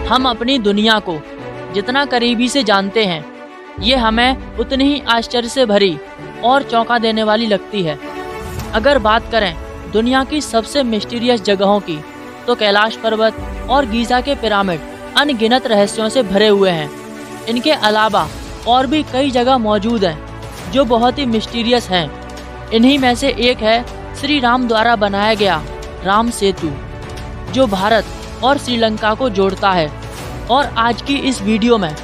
हम अपनी दुनिया को जितना करीबी से जानते हैं, ये हमें उतनी ही आश्चर्य से भरी और चौंका देने वाली लगती है। अगर बात करें दुनिया की सबसे मिस्टीरियस जगहों की, तो कैलाश पर्वत और गीज़ा के पिरामिड अनगिनत रहस्यों से भरे हुए हैं। इनके अलावा और भी कई जगह मौजूद हैं जो बहुत ही मिस्टीरियस हैं। इन्हीं में से एक है श्री राम द्वारा बनाया गया राम सेतु, जो भारत और श्रीलंका को जोड़ता है। और आज की इस वीडियो में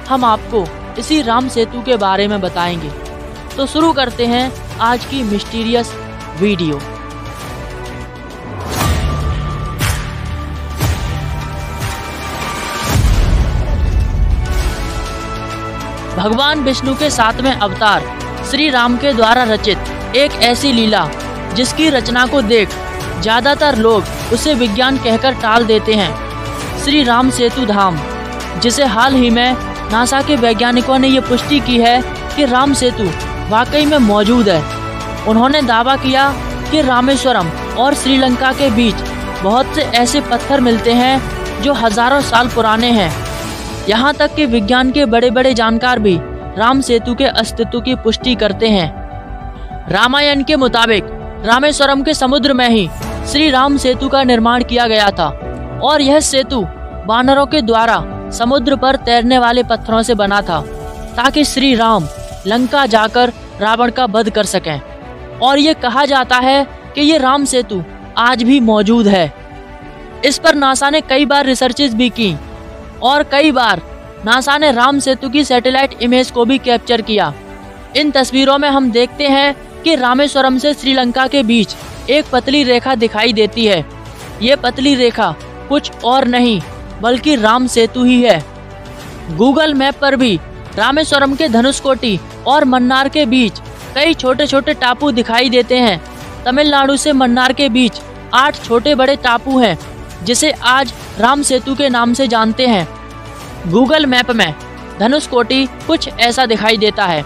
हम आपको इसी राम सेतु के बारे में बताएंगे। तो शुरू करते हैं आज की मिस्टीरियस वीडियो। भगवान विष्णु के 7वें अवतार श्री राम के द्वारा रचित एक ऐसी लीला जिसकी रचना को देख ज्यादातर लोग उसे विज्ञान कहकर टाल देते हैं। श्री राम सेतु धाम, जिसे हाल ही में नासा के वैज्ञानिकों ने ये पुष्टि की है कि राम सेतु वाकई में मौजूद है। उन्होंने दावा किया कि रामेश्वरम और श्रीलंका के बीच बहुत से ऐसे पत्थर मिलते हैं जो हजारों साल पुराने हैं। यहाँ तक कि विज्ञान के बड़े बड़े जानकार भी राम सेतु के अस्तित्व की पुष्टि करते हैं। रामायण के मुताबिक रामेश्वरम के समुद्र में ही श्री राम सेतु का निर्माण किया गया था और यह सेतु वानरों के द्वारा समुद्र पर तैरने वाले पत्थरों से बना था, ताकि श्री राम लंका जाकर रावण का वध कर सकें। और ये कहा जाता है कि ये राम सेतु आज भी मौजूद है। इस पर नासा ने कई बार रिसर्चेस भी की और कई बार नासा ने राम सेतु की सैटेलाइट इमेज को भी कैप्चर किया। इन तस्वीरों में हम देखते हैं कि रामेश्वरम से श्रीलंका के बीच एक पतली रेखा दिखाई देती है। ये पतली रेखा कुछ और नहीं बल्कि राम सेतु ही है। गूगल मैप पर भी रामेश्वरम के धनुषकोटी और मन्नार के बीच कई छोटे छोटे टापू दिखाई देते हैं। तमिलनाडु से मन्नार के बीच 8 छोटे बड़े टापू हैं, जिसे आज राम सेतु के नाम से जानते हैं। गूगल मैप में धनुषकोटी कुछ ऐसा दिखाई देता है,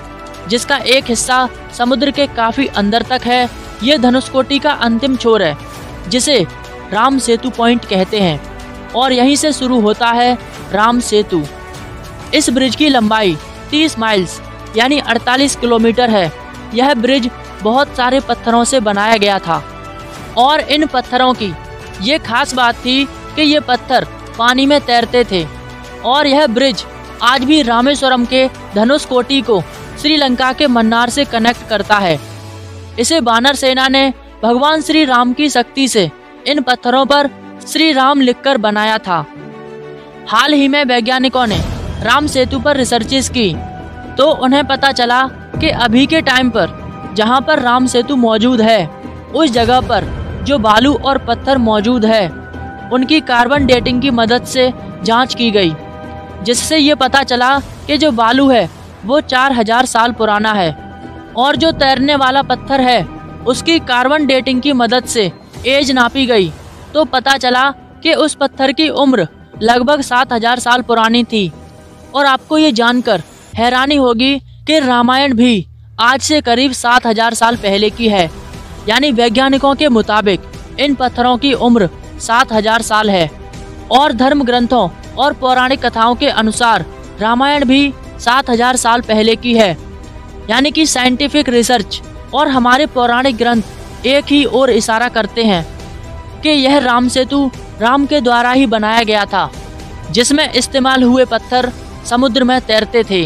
जिसका एक हिस्सा समुद्र के काफी अंदर तक है। ये धनुषकोटी का अंतिम छोर है, जिसे राम सेतु पॉइंट कहते हैं, और यहीं से शुरू होता है राम सेतु। इस ब्रिज की लंबाई 30 माइल्स यानी 48 किलोमीटर है। यह ब्रिज बहुत सारे पत्थरों से बनाया गया था और इन पत्थरों की ये खास बात थी कि ये पत्थर पानी में तैरते थे। और यह ब्रिज आज भी रामेश्वरम के धनुषकोटी को श्रीलंका के मन्नार से कनेक्ट करता है। इसे वानर सेना ने भगवान श्री राम की शक्ति से इन पत्थरों पर श्री राम लिखकर बनाया था। हाल ही में वैज्ञानिकों ने राम सेतु पर रिसर्चेस की तो उन्हें पता चला कि अभी के टाइम पर जहां पर राम सेतु मौजूद है, उस जगह पर जो बालू और पत्थर मौजूद है, उनकी कार्बन डेटिंग की मदद से जांच की गई, जिससे ये पता चला कि जो बालू है वो 4000 साल पुराना है और जो तैरने वाला पत्थर है उसकी कार्बन डेटिंग की मदद से एज नापी गई तो पता चला कि उस पत्थर की उम्र लगभग 7000 साल पुरानी थी। और आपको ये जानकर हैरानी होगी कि रामायण भी आज से करीब 7000 साल पहले की है। यानी वैज्ञानिकों के मुताबिक इन पत्थरों की उम्र 7000 साल है। और धर्म ग्रंथों और पौराणिक कथाओं के अनुसार रामायण भी 7000 साल पहले की है। यानी कि साइंटिफिक रिसर्च और हमारे पौराणिक ग्रंथ एक ही ओर इशारा करते हैं कि यह राम सेतु राम के द्वारा ही बनाया गया था, जिसमें इस्तेमाल हुए पत्थर समुद्र में तैरते थे।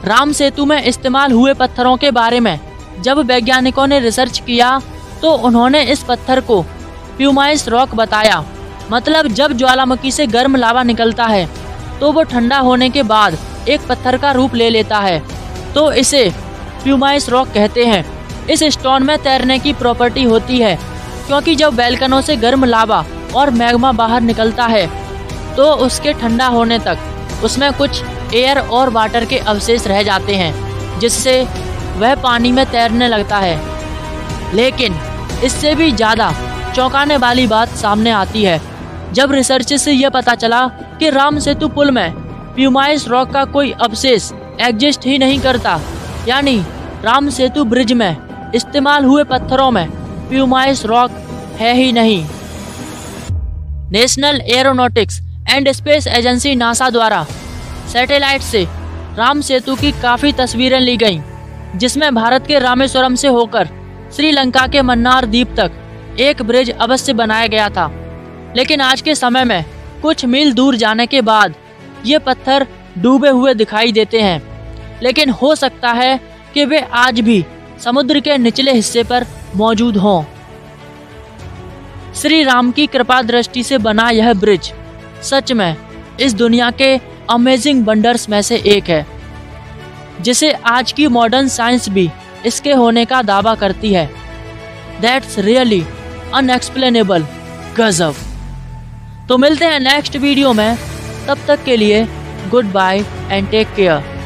राम सेतु में इस्तेमाल हुए पत्थरों के बारे में जब वैज्ञानिकों ने रिसर्च किया तो उन्होंने इस पत्थर को प्यूमाइस रॉक बताया। मतलब जब ज्वालामुखी से गर्म लावा निकलता है तो वो ठंडा होने के बाद एक पत्थर का रूप ले लेता है, तो इसे प्यूमाइस रॉक कहते हैं। इस स्टोन में तैरने की प्रॉपर्टी होती है, क्योंकि जब वैल्कनों से गर्म लावा और मैग्मा बाहर निकलता है तो उसके ठंडा होने तक उसमें कुछ एयर और वाटर के अवशेष रह जाते हैं, जिससे वह पानी में तैरने लगता है। लेकिन इससे भी ज़्यादा चौंकाने वाली बात सामने आती है जब रिसर्च से यह पता चला कि राम सेतु पुल में प्यूमाइस रॉक का कोई अवशेष एग्जिस्ट ही नहीं करता। यानी राम सेतु ब्रिज में इस्तेमाल हुए पत्थरों में प्यूमाइस रॉक है ही नहीं। National aeronautics and space agency NASA द्वारा सैटेलाइट से राम सेतु की काफ़ी तस्वीरें ली गईं, जिसमें भारत के रामेश्वरम से होकर श्रीलंका के मन्नार द्वीप तक एक ब्रिज अवश्य बनाया गया था। लेकिन आज के समय में कुछ मील दूर जाने के बाद ये पत्थर डूबे हुए दिखाई देते हैं, लेकिन हो सकता है कि वे आज भी समुद्र के निचले हिस्से पर मौजूद हों। श्री राम की कृपा दृष्टि से बना यह ब्रिज सच में इस दुनिया के अमेजिंग वंडर्स में से एक है, जिसे आज की मॉडर्न साइंस भी इसके होने का दावा करती है। दैट्स रियली अनएक्सप्लेनेबल, गजब। तो मिलते हैं नेक्स्ट वीडियो में, तब तक के लिए good bye and take care.